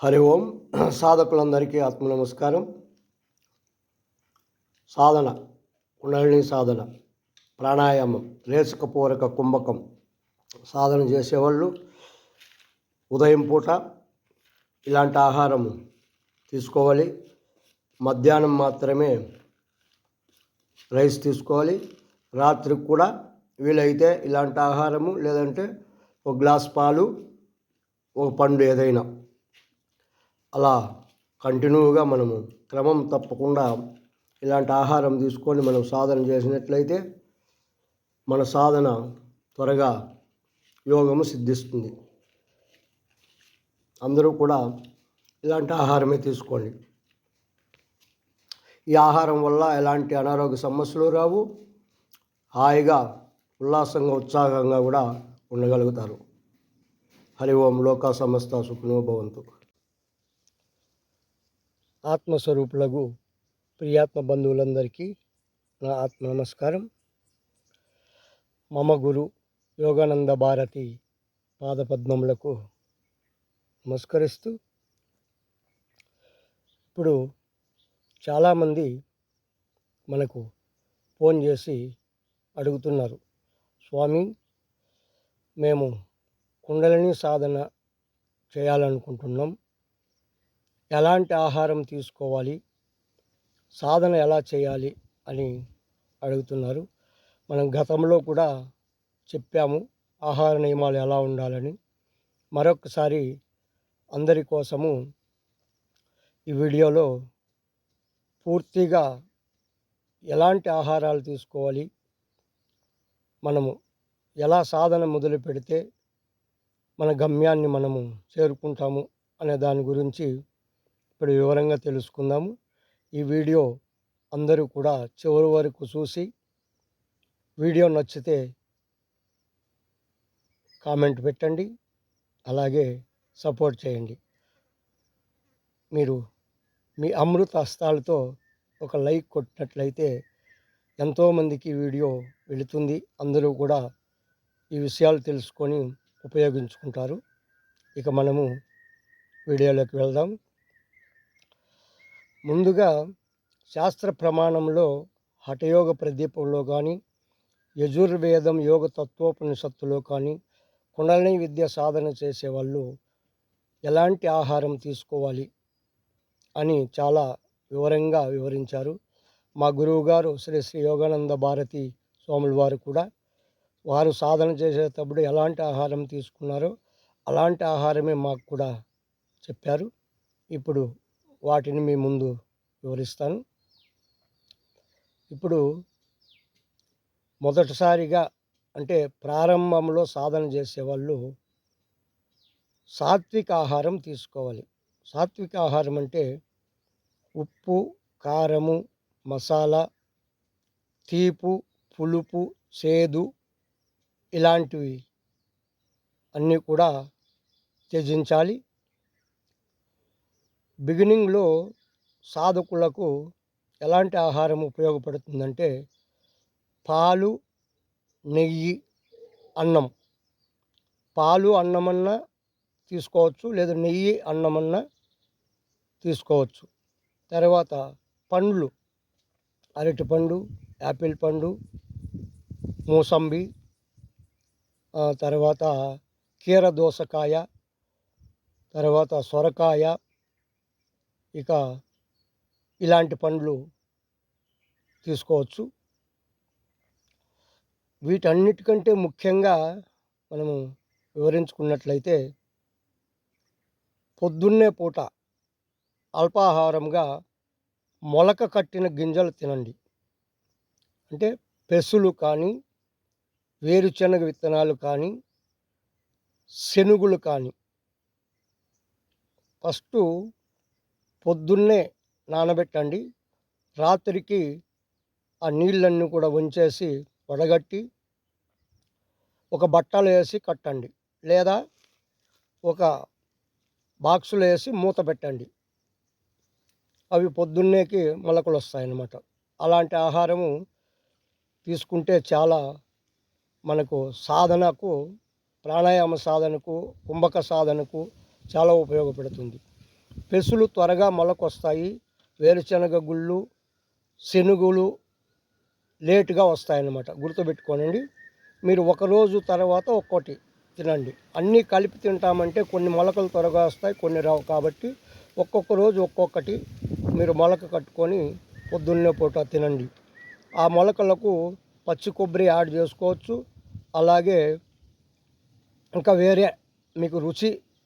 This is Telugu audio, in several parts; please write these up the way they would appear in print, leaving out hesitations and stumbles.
హరి ఓం. సాధకులందరికీ ఆత్మ నమస్కారం. సాధన, కుండలిని సాధన, ప్రాణాయామం, రేచకపూరక కుంభకం సాధన చేసేవాళ్ళు ఉదయం పూట ఇలాంటి ఆహారం తీసుకోవాలి. మధ్యాహ్నం మాత్రమే రైస్ తీసుకోవాలి. రాత్రికి కూడా వీలైతే ఇలాంటి ఆహారము, లేదంటే ఒక గ్లాస్ పాలు, ఒక పండు ఏదైనా అలా కంటిన్యూగా మనము క్రమం తప్పకుండా ఇలాంటి ఆహారం తీసుకొని మనం సాధన చేసినట్లయితే మన సాధన త్వరగా యోగము సిద్ధిస్తుంది. అందరూ కూడా ఇలాంటి ఆహారమే తీసుకోండి. ఈ ఆహారం వల్ల ఎలాంటి అనారోగ్య సమస్యలు రావు. హాయిగా ఉల్లాసంగా ఉత్సాహంగా కూడా ఉండగలుగుతారు. హరి ఓం. లోకా సమస్త సుఖినో భవంతు. ఆత్మస్వరూపులకు ప్రియాత్మ బంధువులందరికీ నా ఆత్మ నమస్కారం. మమ గురు యోగానంద భారతి పాదపద్మములకు నమస్కరిస్తూ, ఇప్పుడు చాలామంది మనకు ఫోన్ చేసి అడుగుతున్నారు, స్వామి మేము కుండలిని సాధన చేయాలనుకుంటున్నాం, ఎలాంటి ఆహారం తీసుకోవాలి, సాధన ఎలా చేయాలి అని అడుగుతున్నారు. మనం గతంలో కూడా చెప్పాము ఆహార నియమాలు ఎలా ఉండాలని. మరొకసారి అందరి కోసము ఈ వీడియోలో పూర్తిగా ఎలాంటి ఆహారాలు తీసుకోవాలి, మనము ఎలా సాధన మొదలు పెడితే మన గమ్యాన్ని మనము చేరుకుంటాము అనే దాని గురించి ఇప్పుడు వివరంగా తెలుసుకుందాము. ఈ వీడియో అందరూ కూడా చివరి వరకు చూసి, వీడియో నచ్చితే కామెంట్ పెట్టండి, అలాగే సపోర్ట్ చేయండి. మీరు మీ అమృత హస్తాలతో ఒక లైక్ కొట్టినట్లయితే ఎంతోమందికి వీడియో వెళుతుంది. అందరూ కూడా ఈ విషయాలు తెలుసుకొని ఉపయోగించుకుంటారు. ఇక మనము వీడియోలోకి వెళ్దాం. ముందుగా శాస్త్ర ప్రమాణంలో హఠయోగ ప్రదీపంలో కానీ, యజుర్వేదం యోగ తత్వోపనిషత్తులో కానీ కుండలిని విద్య సాధన చేసేవాళ్ళు ఎలాంటి ఆహారం తీసుకోవాలి అని చాలా వివరంగా వివరించారు. మా గురువు గారు శ్రీ శ్రీ యోగానంద భారతి స్వాముల వారు కూడా వారు సాధన చేసేటప్పుడు ఎలాంటి ఆహారం తీసుకున్నారో అలాంటి ఆహారమే మాకు కూడా చెప్పారు. ఇప్పుడు వాటిని మీ ముందు వివరిస్తాను. ఇప్పుడు మొదటిసారిగా అంటే ప్రారంభంలో సాధన చేసేవాళ్ళు సాత్విక ఆహారం తీసుకోవాలి. సాత్విక ఆహారం అంటే ఉప్పు, కారము, మసాలా, తీపు, పులుపు, చేదు ఇలాంటివి అన్నీ కూడా త్యజించాలి. బిగినింగ్లో సాధకులకు ఎలాంటి ఆహారం ఉపయోగపడుతుందంటే పాలు, నెయ్యి, అన్నం. పాలు అన్నమన్నా తీసుకోవచ్చు, లేదా నెయ్యి అన్నమన్నా తీసుకోవచ్చు. తర్వాత పండ్లు, అరటిపండు, యాపిల్ పండు, మూసంబి, తర్వాత కీరదోసకాయ, తర్వాత సొరకాయ, ఇక ఇలాంటి పండ్లు తీసుకోవచ్చు. వీటన్నిటికంటే ముఖ్యంగా మనము వివరించుకున్నట్లయితే పొద్దున్నే పూట అల్పాహారంగా మొలక కట్టిన గింజలు తినండి. అంటే పెసులు కానీ, వేరుశనగ విత్తనాలు కానీ, శనుగులు కానీ ఫస్టు పొద్దున్నే నానబెట్టండి. రాత్రికి ఆ నీళ్ళన్నీ కూడా వంచేసి వడగట్టి ఒక బట్టలు వేసి కట్టండి, లేదా ఒక బాక్సులో వేసి మూత పెట్టండి. అవి పొద్దున్నేకి మొలకలు వస్తాయన్నమాట. అలాంటి ఆహారము తీసుకుంటే చాలా మనకు సాధనకు, ప్రాణాయామ సాధనకు, కుంభక సాధనకు చాలా ఉపయోగపడుతుంది. పెసులు త్వరగా మొలకొస్తాయి. వేరుశనగ గుళ్ళు, శనుగులు లేటుగా వస్తాయన్నమాట. గుర్తుపెట్టుకోనండి. మీరు ఒకరోజు తర్వాత ఒక్కోటి తినండి. అన్నీ కలిపి తింటామంటే కొన్ని మొలకలు త్వరగా వస్తాయి, కొన్ని రావు. కాబట్టి ఒక్కొక్క రోజు ఒక్కొక్కటి మీరు మొలక కట్టుకొని పొద్దున్నే పూట తినండి. ఆ మొలకలకు పచ్చి కొబ్బరి యాడ్ చేసుకోవచ్చు. అలాగే ఇంకా వేరే మీకు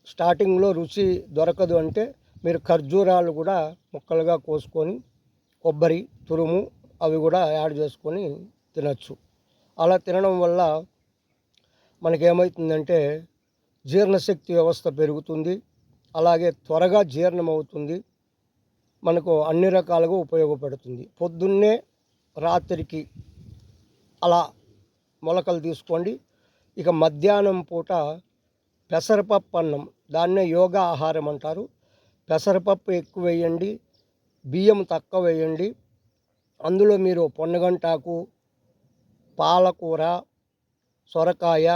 స్టార్టింగ్లో రుచి దొరకదు అంటే మీరు ఖర్జూరాలు కూడా ముక్కలుగా కోసుకొని కొబ్బరి తురుము అవి కూడా యాడ్ చేసుకొని తినచ్చు. అలా తినడం వల్ల మనకేమవుతుందంటే జీర్ణశక్తి వ్యవస్థ పెరుగుతుంది. అలాగే త్వరగా జీర్ణమవుతుంది. మనకు అన్ని రకాలుగా ఉపయోగపడుతుంది. పొద్దున్నే రాత్రికి అలా మొలకలు తీసుకోండి. ఇక మధ్యాహ్నం పూట పెసరపప్పు అన్నం, దాన్నే యోగా ఆహారం అంటారు. పెసరపప్పు ఎక్కువ వేయండి, బియ్యం తక్కువ వేయండి. అందులో మీరు పొన్నగంటాకు, పాలకూర, సొరకాయ,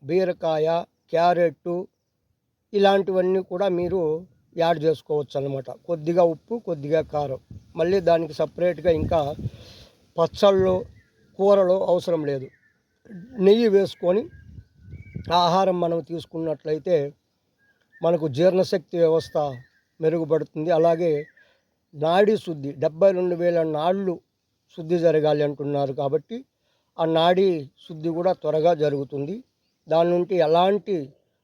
బీరకాయ, క్యారెట్టు ఇలాంటివన్నీ కూడా మీరు యాడ్ చేసుకోవచ్చు అన్నమాట. కొద్దిగా ఉప్పు, కొద్దిగా కారం. మళ్ళీ దానికి సపరేట్గా ఇంకా పచ్చళ్ళు, కూరలు అవసరం లేదు. నెయ్యి వేసుకొని ఆహారం మనం తీసుకున్నట్లయితే మనకు జీర్ణశక్తి వ్యవస్థ మెరుగుపడుతుంది. అలాగే నాడీ శుద్ధి, 72,000 నాళ్ళు శుద్ధి జరగాలి అంటున్నారు. కాబట్టి ఆ నాడీ శుద్ధి కూడా త్వరగా జరుగుతుంది. దాని నుండి ఎలాంటి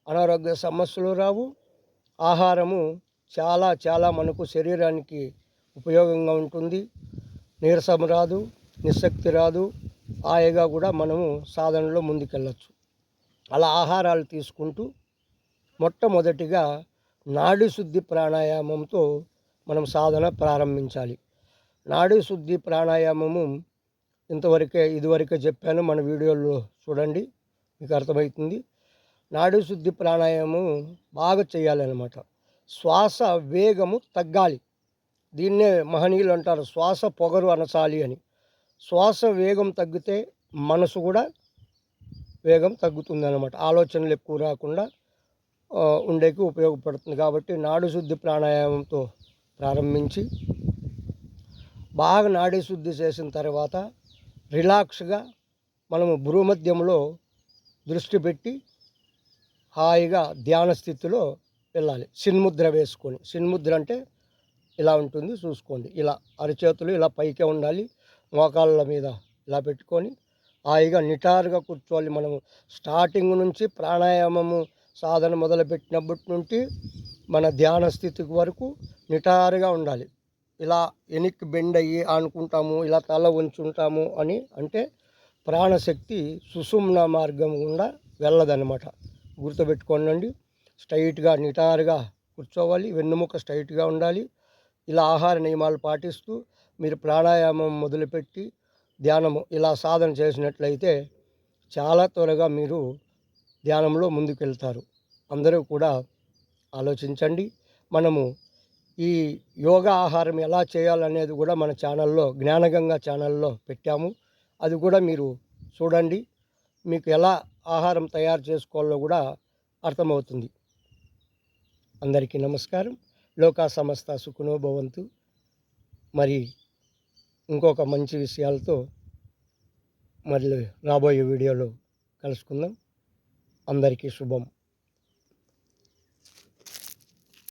అనారోగ్య సమస్యలు రావు. ఆహారము చాలా చాలా మనకు శరీరానికి ఉపయోగంగా ఉంటుంది. నీరసం రాదు, నిస్సక్తి రాదు. హాయిగా కూడా మనము సాధనలో ముందుకెళ్ళచ్చు. అలా ఆహారాలు తీసుకుంటూ మొట్టమొదటిగా నాడీ శుద్ధి ప్రాణాయామంతో మనం సాధన ప్రారంభించాలి. నాడీ శుద్ధి ప్రాణాయామము ఇదివరకే చెప్పాను. మన వీడియోలో చూడండి, మీకు అర్థమవుతుంది. నాడీ శుద్ధి ప్రాణాయామం బాగా చేయాలన్నమాట. శ్వాస వేగము తగ్గాలి. దీన్నే మహనీయులు అంటారు శ్వాస పొగరు అనచాలి అని. శ్వాస వేగం తగ్గితే మనసు కూడా వేగం తగ్గుతుంది అన్నమాట. ఆలోచనలు ఎక్కువ రాకుండా ఉండేకి ఉపయోగపడుతుంది. కాబట్టి నాడీ శుద్ధి ప్రాణాయామంతో ప్రారంభించి బాగా నాడీ శుద్ధి చేసిన తర్వాత రిలాక్స్గా మనము భ్రూమధ్యంలో దృష్టి పెట్టి హాయిగా ధ్యాన స్థితిలో వెళ్ళాలి. సిన్ముద్ర వేసుకొని, సిన్ముద్ర అంటే ఇలా ఉంటుంది చూసుకోండి. ఇలా అరచేతులు ఇలా పైకే ఉండాలి. మోకాళ్ళ మీద ఇలా పెట్టుకొని హాయిగా నిటారుగా కూర్చోవాలి. మనము స్టార్టింగ్ నుంచి ప్రాణాయామము సాధన మొదలుపెట్టినప్పటి నుండి మన ధ్యాన స్థితికి వరకు నిటారుగా ఉండాలి. ఇలా వెనక్కి బెండ్ అయ్యి అనుకుంటాము, ఇలా తల ఉంచుంటాము అని అంటే ప్రాణశక్తి సుషుమ్న మార్గం గుండా వెళ్ళదన్నమాట. గుర్తుపెట్టుకోండి. స్ట్రైట్గా నిటారుగా కూర్చోవాలి. వెన్నుముక స్ట్రైట్గా ఉండాలి. ఇలా ఆహార నియమాలు పాటిస్తూ మీరు ప్రాణాయామం మొదలుపెట్టి ధ్యానము ఇలా సాధన చేసినట్లయితే చాలా త్వరగా మీరు ధ్యానంలో ముందుకెళ్తారు. అందరూ కూడా ఆలోచించండి. మనము ఈ యోగా ఆహారం ఎలా చేయాలనేది కూడా మన ఛానల్లో జ్ఞానగంగా ఛానల్లో పెట్టాము. అది కూడా మీరు చూడండి. మీకు ఎలా ఆహారం తయారు చేసుకోవాలో కూడా అర్థమవుతుంది. అందరికీ నమస్కారం. లోకా సమస్త సుఖినో భవంతు. మరి ఇంకొక మంచి విషయాలతో మళ్ళీ రాబోయే వీడియోలో కలుసుకుందాం. అందరికీ శుభం.